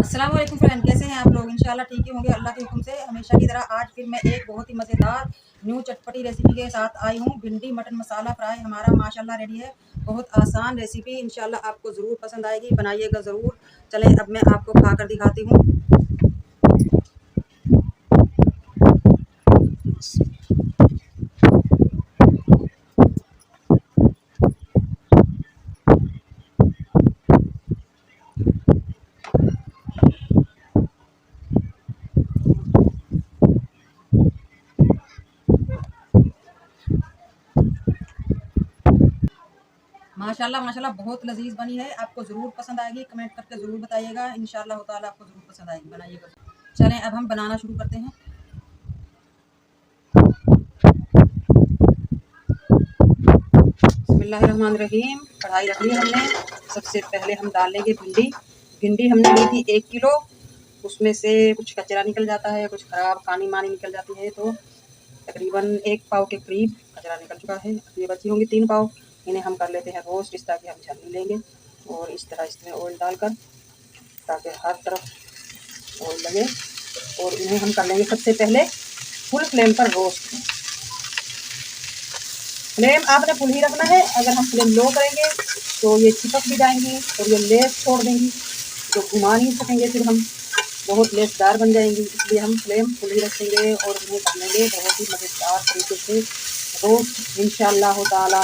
अस्सलाम वालेकुम फ्रेंड, कैसे हैं आप लोग। इंशाल्लाह ठीक ही होंगे अल्लाह के हुक्म से। हमेशा की तरह आज फिर मैं एक बहुत ही मज़ेदार न्यू चटपटी रेसिपी के साथ आई हूँ। भिंडी मटन मसाला फ्राई हमारा माशाल्लाह रेडी है। बहुत आसान रेसिपी, इंशाल्लाह आपको ज़रूर पसंद आएगी, बनाइएगा ज़रूर। चलें अब मैं आपको खा कर दिखाती हूँ। माशाल्लाह माशाल्लाह बहुत लजीज बनी है, आपको ज़रूर पसंद आएगी। कमेंट करके ज़रूर बताइएगा, इंशाल्लाह ताला आपको ज़रूर पसंद आएगी, बनाइएगा। चलें अब हम बनाना शुरू करते हैं। बिस्मिल्लाहिर्रहमानिर्रहीम। कढ़ाई रख ली हमने। सबसे पहले हम डाल लेंगे भिंडी। भिंडी हमने ली थी 1 किलो। उसमें से कुछ कचरा निकल जाता है, कुछ ख़राब पानी मानी निकल जाती है, तो तकरीबन 1 पाव के करीब कचरा निकल चुका है। ये बची होंगी 3 पाव। इन्हें हम कर लेते हैं रोस्ट, इस तरह की हम छलनी लेंगे और इस तरह इसमें ऑयल डालकर, ताकि हर तरफ ऑयल लगे। और इन्हें हम कर लेंगे सबसे पहले फुल फ्लेम पर रोस्ट। फ्लेम आपने फुल ही रखना है। अगर हम फ्लेम लो करेंगे तो ये चिपक भी जाएंगी और ये लेस छोड़ देंगी, जो घुमा नहीं सकेंगे, फिर हम बहुत लेसदार बन जाएंगी। इसलिए हम फ्लेम फुल ही रखेंगे और इन्हें कर लेंगे बहुत ही मज़ेदार तरीके से रोस्ट। इंशाअल्लाह ताला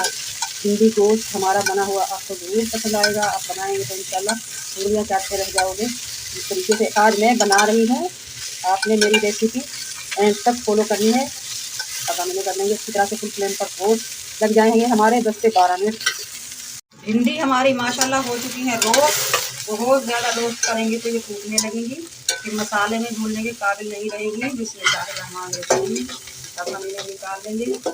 भिंडी गोश्त हमारा बना हुआ आपको ज़रूर पसंद आएगा। आप बनाएंगे तो इंशाअल्लाह उंगलियां चाटते रह जाओगे। इस तरीके से आज मैं बना रही हूँ। आपने मेरी रेसिपी एंड तक फॉलो करनी है। अब हम इन्हें कर लेंगे अच्छी तरह से फुल फ्लेम पर रोस्ट। लग जाएंगे हमारे 10 से 12 मिनट। भिंडी हमारी माशाल्लाह हो चुकी है रोस्ट। बहुत ज़्यादा रोस्ट करेंगे तो ये फूटने लगेंगी, फिर मसाले में भूनने के काबिल नहीं रहेगी। बिस्मिल्लाहिर्रहमानिर्रहीम। अब हम इन्हें निकाल लेंगे।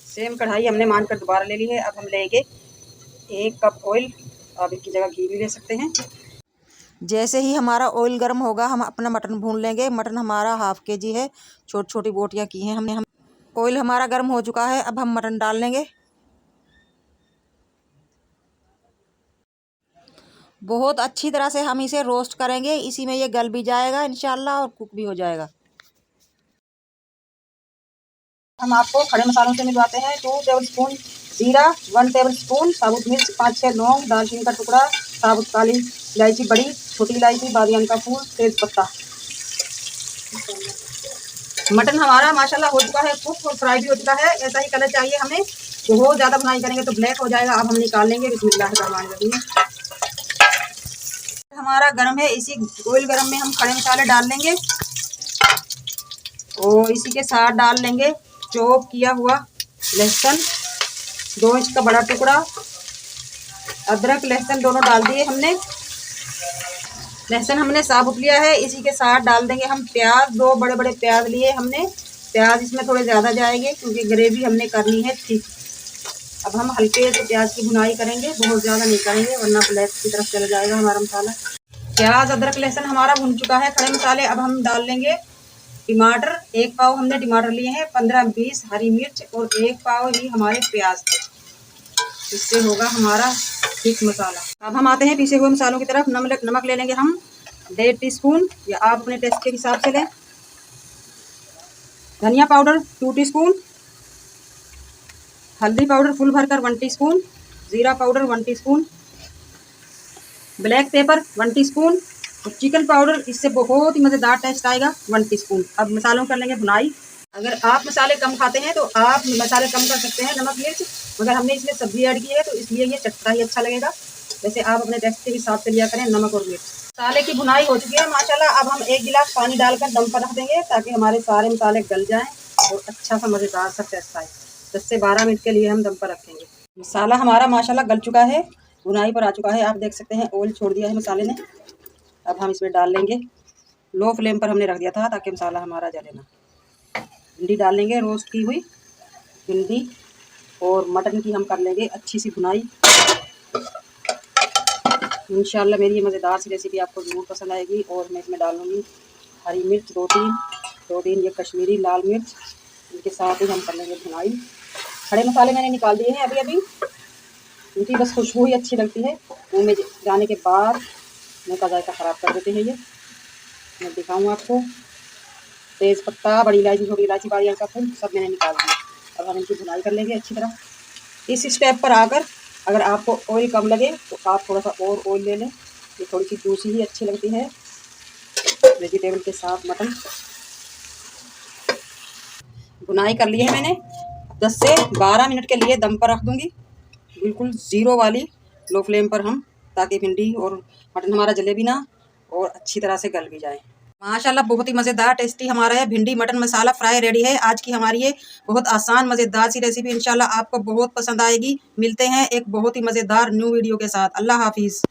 सेम कढ़ाई हमने मान कर दोबारा ले ली है। अब हम लेंगे 1 कप ऑयल। आप इसकी जगह घी भी ले सकते हैं। जैसे ही हमारा ऑयल गर्म होगा हम अपना मटन भून लेंगे। मटन हमारा ½ kg है, छोटी छोटी बोटियाँ की हैं हमने। ऑयल हमारा गर्म हो चुका है, अब हम मटन डाल लेंगे। बहुत अच्छी तरह से हम इसे रोस्ट करेंगे, इसी में ये गल भी जाएगा इंशाल्लाह और कुक भी हो जाएगा। हम आपको खड़े मसालों से मिलवाते हैं। 2 टेबलस्पून जीरा, 1 टेबलस्पून साबुत मिर्च, 5-6 लौंग, दालचीनी का टुकड़ा, साबुत काली इलायची बड़ी, छोटी इलायची, बादियान का फूल, तेज पत्ता। मटन हमारा माशाल्लाह हो चुका है कुक और फ्राई भी हो चुका है। ऐसा ही कलर चाहिए हमें, बहुत ज़्यादा फ्राई करेंगे तो ब्लैक हो जाएगा। अब हम निकाल लेंगे। बिस्मिल्लाहिर्रहमानिर्रहीम। हमारा गरम है, इसी ऑयल गरम में हम खड़े मसाले डाल लेंगे और इसी के साथ डाल लेंगे चॉप किया हुआ लहसुन, 2 इंच का बड़ा टुकड़ा। अदरक लहसुन दोनों डाल दिए हमने। लहसुन हमने साबुत लिया है। इसी के साथ डाल देंगे हम प्याज। 2 बड़े बड़े प्याज लिए हमने। प्याज इसमें थोड़े ज़्यादा जाएंगे क्योंकि ग्रेवी हमने करनी है ठीक। अब हम हल्के से प्याज की भुनाई करेंगे, बहुत ज़्यादा नहीं करेंगे वरना ब्लैक की तरफ चला जाएगा हमारा मसाला। प्याज अदरक लहसुन हमारा भुन चुका है खड़े मसाले। अब हम डाल लेंगे टमाटर। 1 पाव हमने टमाटर लिए हैं, 15-20 हरी मिर्च और 1 पाव ही हमारे प्याज। इससे होगा हमारा ठीक मसाला। अब हम आते हैं पीसे हुए मसालों की तरफ। नमक ले लेंगे हम 1.5 टीस्पून, या आप अपने टेस्ट के हिसाब से लें। धनिया पाउडर 2 टीस्पून, हल्दी पाउडर फुल भरकर 1 टीस्पून, जीरा powder 1 teaspoon, black pepper 1 teaspoon और चिकन पाउडर, इससे बहुत ही मज़ेदार टेस्ट आएगा, 1 टीस्पून। अब मसालों कर लेंगे भुनाई। अगर आप मसाले कम खाते हैं तो आप मसाले कम कर सकते हैं, नमक मिर्च। मगर हमने इसमें सब्जी ऐड की है तो इसलिए ये चटपटा ही अच्छा लगेगा। वैसे आप अपने टेस्ट के हिसाब से लिया करें नमक और मिर्च। मसाले की भुनाई हो चुकी है माशाल्लाह। अब हम 1 गिलास पानी डालकर दम पर रख देंगे ताकि हमारे सारे मसाले गल जाएँ और अच्छा सा मज़ेदार सा टेस्ट आए। 10 से 12 मिनट के लिए हम दम पर रखेंगे। मसाला हमारा माशाल्लाह गल चुका है, भुनाई पर आ चुका है। आप देख सकते हैं ऑयल छोड़ दिया है मसाले ने। अब हम इसमें डाल लेंगे, लो फ्लेम पर हमने रख दिया था ताकि मसाला हमारा जले ना। भिंडी डाल लेंगे, रोस्ट की हुई भिंडी और मटन की हम कर लेंगे अच्छी सी भुनाई। इंशाल्लाह मेरी ये मज़ेदार सी रेसिपी आपको ज़रूर पसंद आएगी। और मैं इसमें डाल लूँगी हरी मिर्च 2-3 ये कश्मीरी लाल मिर्च। इनके साथ ही हम कर लेंगे भुनाई। खड़े मसाले मैंने निकाल दिए हैं अभी। इनकी बस खुशबू ही अच्छी लगती है। मुँह में जाने के बाद मुँह का जायका ख़राब कर देते हैं ये। मैं दिखाऊँ आपको। तेज़ पत्ता, बड़ी इलायची, छोटी इलायची, बारीक का फूल सब मैंने निकाल दिया। अब हम इनकी भुनाई कर लेंगे अच्छी तरह। इस स्टेप पर आकर अगर आपको ऑयल कम लगे तो आप थोड़ा सा और ऑयल ले लें। ये थोड़ी सी जूसी ही अच्छी लगती है वेजिटेबल के साथ मटन। भुनाई कर ली है मैंने। 10 से 12 मिनट के लिए दम पर रख दूंगी, बिल्कुल ज़ीरो वाली लो फ्लेम पर हम, ताकि भिंडी और मटन हमारा जले भी ना और अच्छी तरह से गल भी जाए। माशाल्लाह बहुत ही मज़ेदार टेस्टी हमारा है भिंडी मटन मसाला फ्राई रेडी है। आज की हमारी ये बहुत आसान मज़ेदार सी रेसिपी इंशाल्लाह आपको बहुत पसंद आएगी। मिलते हैं एक बहुत ही मज़ेदार न्यू वीडियो के साथ। अल्लाह हाफिज़।